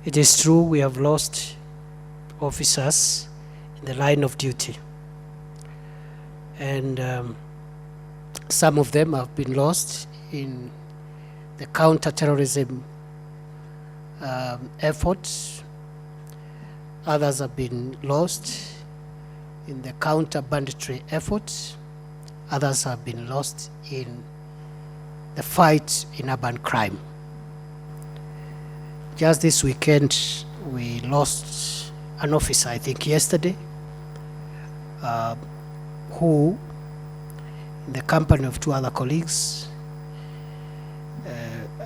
It is true we have lost officers in the line of duty, and some of them have been lost in the counter-terrorism efforts. Others have been lost in the counter-banditry efforts. Others have been lost in the fight in urban crime. Just this weekend, we lost an officer, I think yesterday, who, in the company of two other colleagues,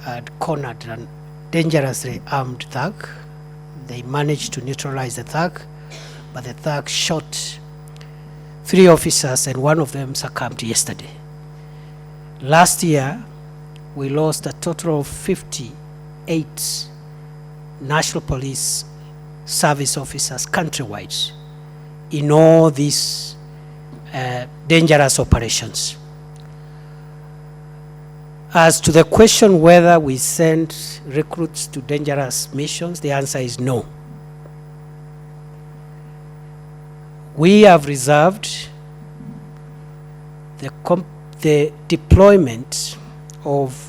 had cornered a dangerously armed thug. They managed to neutralize the thug, but the thug shot 3 officers and one of them succumbed yesterday. Last year, we lost a total of 58 National Police Service officers countrywide in all these dangerous operations. As to the question whether we send recruits to dangerous missions, the answer is no. We have reserved the deployment of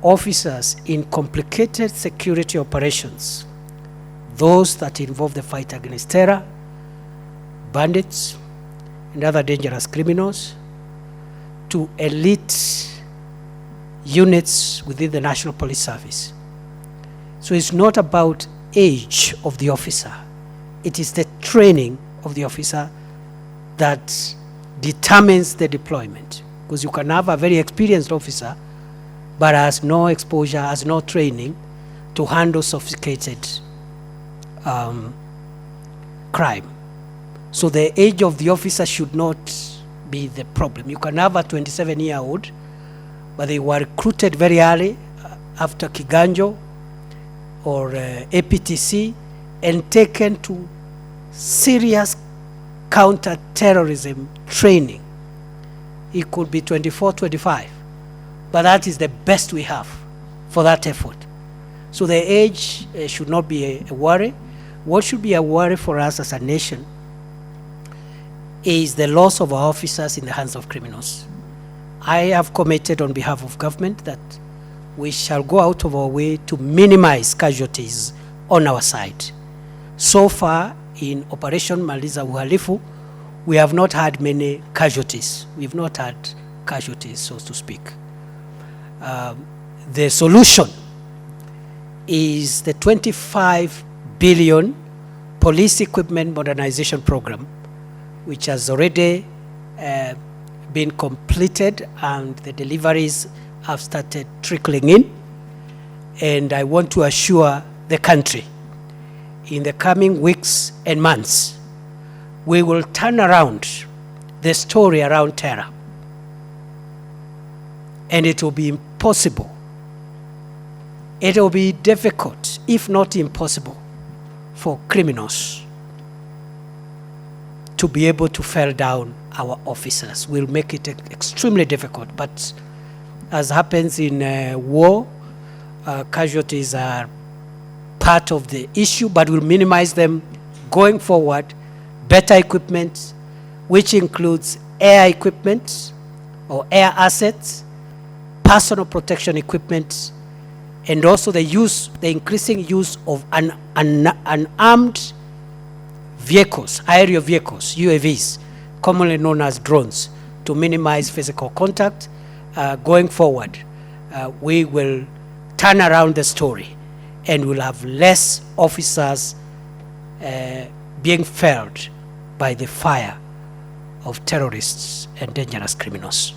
officers in complicated security operations, those that involve the fight against terror, bandits, and other dangerous criminals, to elite units within the National Police Service. So it's not about age of the officer, it is the training of the officer that determines the deployment. Because you can have a very experienced officer but has no exposure, has no training to handle sophisticated crime. So the age of the officer should not be the problem. You can have a 27-year-old, but they were recruited very early after Kiganjo or APTC and taken to serious counter-terrorism training. It could be 24, 25. But that is the best we have for that effort. So the age should not be a worry. What should be a worry for us as a nation is the loss of our officers in the hands of criminals. I have committed on behalf of government that we shall go out of our way to minimize casualties on our side. So far, in Operation Maliza Uhalifu, we have not had many casualties. We have not had casualties, so to speak. The solution is the 25 billion police equipment modernization program, which has already been completed and the deliveries have started trickling in. And I want to assure the country, in the coming weeks and months, we will turn around the story around terror. And it will be impossible. It will be difficult, if not impossible, for criminals to be able to fell down our officers. We'll make it extremely difficult. But as happens in war, casualties are part of the issue, but we'll minimize them going forward. Better equipment, which includes air equipment or air assets, personal protection equipment, and also the increasing use of unarmed vehicles, aerial vehicles, UAVs, commonly known as drones, to minimize physical contact. Going forward, we will turn around the story and we'll have less officers being felled by the fire of terrorists and dangerous criminals.